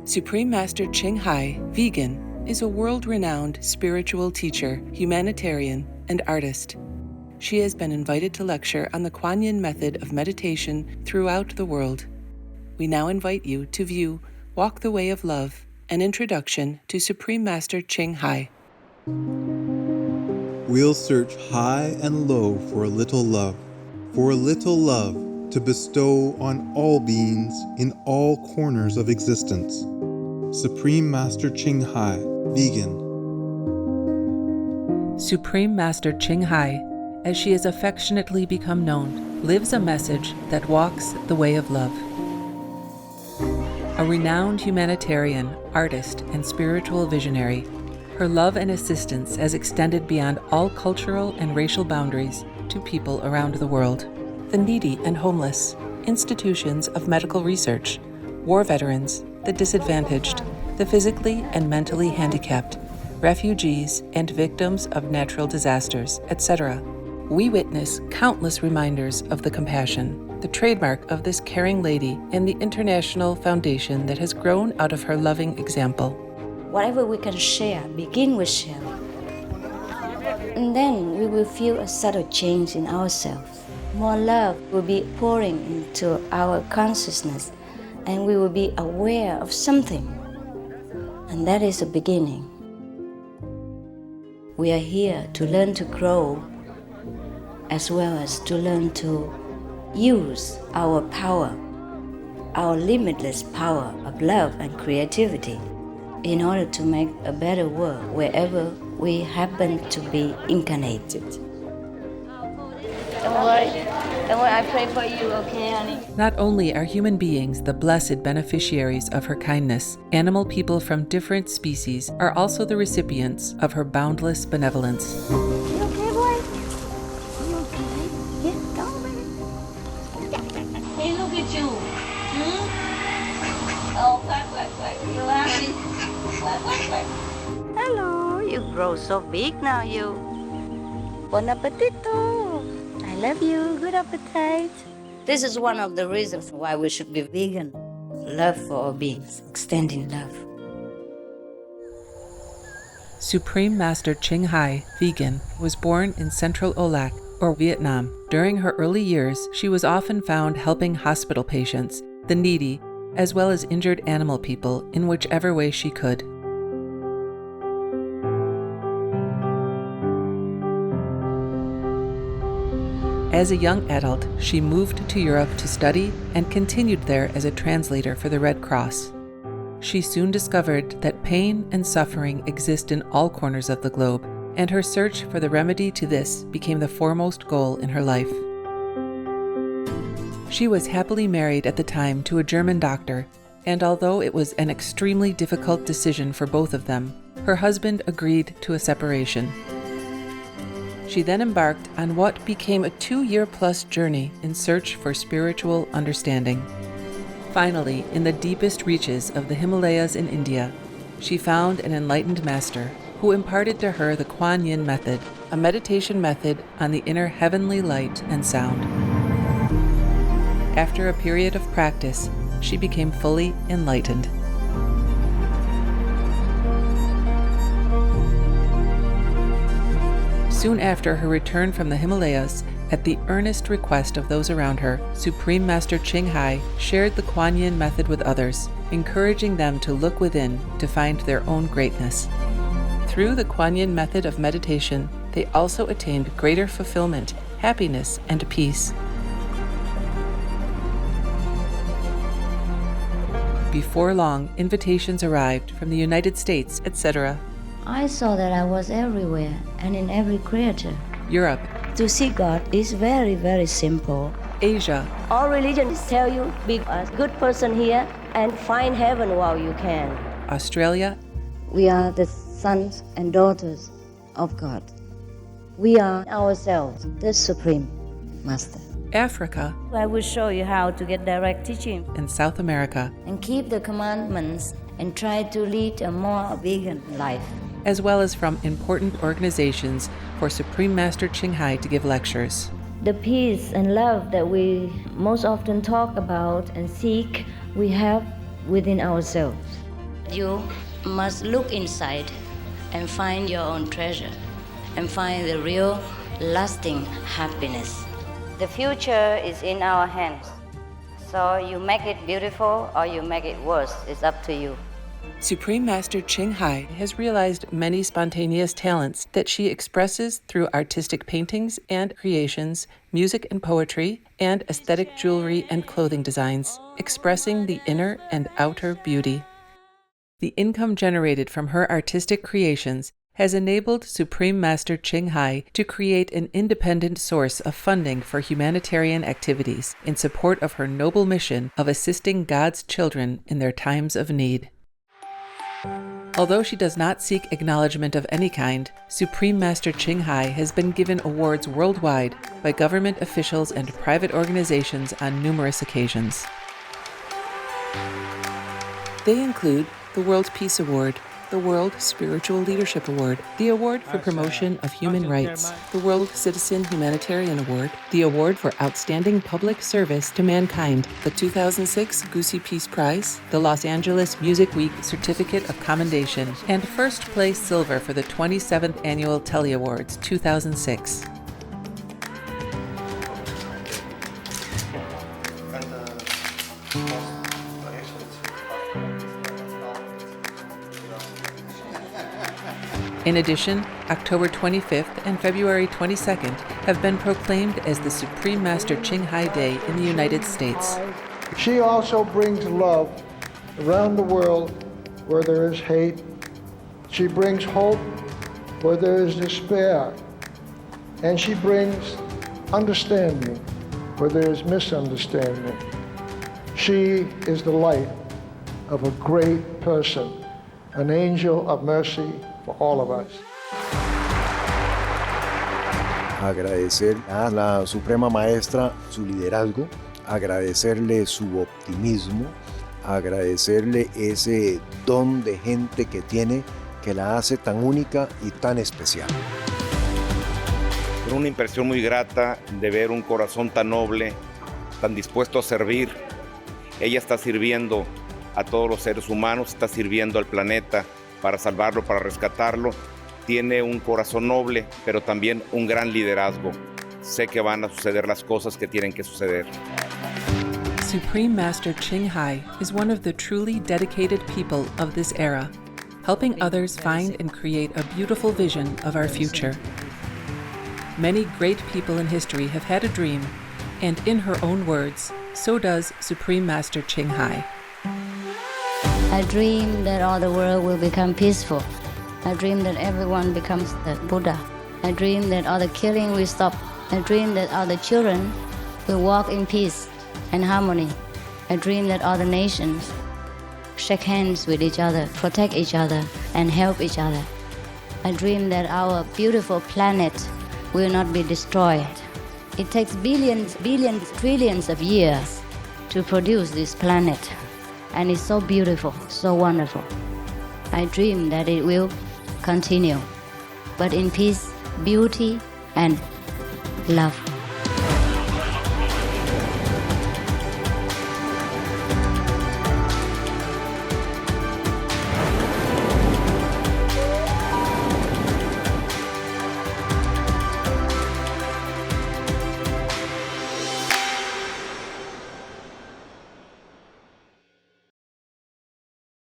Supreme Master Ching Hai, vegan, is a world-renowned spiritual teacher, humanitarian, and artist. She has been invited to lecture on the Quan method of meditation throughout the world. We now invite you to view Walk the Way of Love, an introduction to Supreme Master Ching Hai. We'll search high and low for a little love to bestow on all beings in all corners of existence. Supreme Master Ching Hai, vegan. Supreme Master Ching Hai, as she has affectionately become known, lives a message that walks the way of love. A renowned humanitarian, artist, and spiritual visionary, her love and assistance has extended beyond all cultural and racial boundaries to people around the world. The needy and homeless, institutions of medical research, war veterans, the disadvantaged, the physically and mentally handicapped, refugees and victims of natural disasters, etc. We witness countless reminders of the compassion, the trademark of this caring lady and the international foundation that has grown out of her loving example. Whatever we can share, begin with sharing. And then we will feel a subtle change in ourselves. More love will be pouring into our consciousness, and we will be aware of something. And that is a beginning. We are here to learn to grow, as well as to learn to use our power, our limitless power of love and creativity, in order to make a better world wherever we happen to be incarnated. Don't worry, I pray for you, okay, honey? Not only are human beings the blessed beneficiaries of her kindness, animal people from different species are also the recipients of her boundless benevolence. You okay, boy? You okay? Yeah, come on, baby. Hey, look at you. Oh, quack. You happy? Quack. Hello, you grow so big now, you. Bon appetito. I love you. Good appetite. This is one of the reasons why we should be vegan. Love for all beings, extending love. Supreme Master Ching Hai, vegan, was born in Central Olac, or Vietnam. During her early years, she was often found helping hospital patients, the needy, as well as injured animal people in whichever way she could. As a young adult, she moved to Europe to study and continued there as a translator for the Red Cross. She soon discovered that pain and suffering exist in all corners of the globe, and her search for the remedy to this became the foremost goal in her life. She was happily married at the time to a German doctor, and although it was an extremely difficult decision for both of them, her husband agreed to a separation. She then embarked on what became a 2-year-plus journey in search for spiritual understanding. Finally, in the deepest reaches of the Himalayas in India, she found an enlightened master who imparted to her the Quan method, a meditation method on the inner heavenly light and sound. After a period of practice, she became fully enlightened. Soon after her return from the Himalayas, at the earnest request of those around her, Supreme Master Ching Hai shared the Quan method with others, encouraging them to look within to find their own greatness. Through the Quan method of meditation, they also attained greater fulfillment, happiness, and peace. Before long, invitations arrived from the United States, etc. I saw that I was everywhere and in every creature. Europe. To see God is very, very simple. Asia. All religions tell you, be a good person here and find heaven while you can. Australia. We are the sons and daughters of God. We are ourselves, the Supreme Master. Africa. I will show you how to get direct teaching. And South America. And keep the commandments and try to lead a more vegan life. As well as from important organizations for Supreme Master Ching Hai to give lectures. The peace and love that we most often talk about and seek, we have within ourselves. you must look inside and find your own treasure and find the real lasting happiness. The future is in our hands. So you make it beautiful or you make it worse. It's up to you. Supreme Master Ching Hai has realized many spontaneous talents that she expresses through artistic paintings and creations, music and poetry, and aesthetic jewelry and clothing designs, expressing the inner and outer beauty. The income generated from her artistic creations has enabled Supreme Master Ching Hai to create an independent source of funding for humanitarian activities in support of her noble mission of assisting God's children in their times of need. Although she does not seek acknowledgement of any kind, Supreme Master Ching Hai has been given awards worldwide by government officials and private organizations on numerous occasions. They include the World Peace Award, the World Spiritual Leadership Award, the Award for Promotion of Human Rights, the World Citizen Humanitarian Award, the Award for Outstanding Public Service to Mankind, the 2006 Gucci Peace Prize, the Los Angeles Music Week Certificate of Commendation, and first place silver for the 27th Annual Telly Awards 2006. In addition, October 25th and February 22nd have been proclaimed as the Supreme Master Ching Hai Day in the United States. She also brings love around the world where there is hate. She brings hope where there is despair. And she brings understanding where there is misunderstanding. She is the light of a great person, an angel of mercy for all of us. Agradecer a la Suprema Maestra su liderazgo, agradecerle su optimismo, agradecerle ese don de gente que tiene que la hace tan única y tan especial. Una impresión muy grata de ver un corazón tan noble, tan dispuesto a servir. Ella está sirviendo a todos los seres humanos, está sirviendo al planeta para salvarlo, para rescatarlo. Tiene un corazón noble, pero también un gran liderazgo. Sé que van a suceder las cosas que tienen que suceder. Supreme Master Ching Hai is one of the truly dedicated people of this era, helping others find and create a beautiful vision of our future. Many great people in history have had a dream, and in her own words, so does Supreme Master Ching Hai. I dream that all the world will become peaceful. I dream that everyone becomes the Buddha. I dream that all the killing will stop. I dream that all the children will walk in peace and harmony. I dream that all the nations shake hands with each other, protect each other, and help each other. I dream that our beautiful planet will not be destroyed. It takes billions, trillions of years to produce this planet. And it's so beautiful, so wonderful. I dream that it will continue, but in peace, beauty, and love.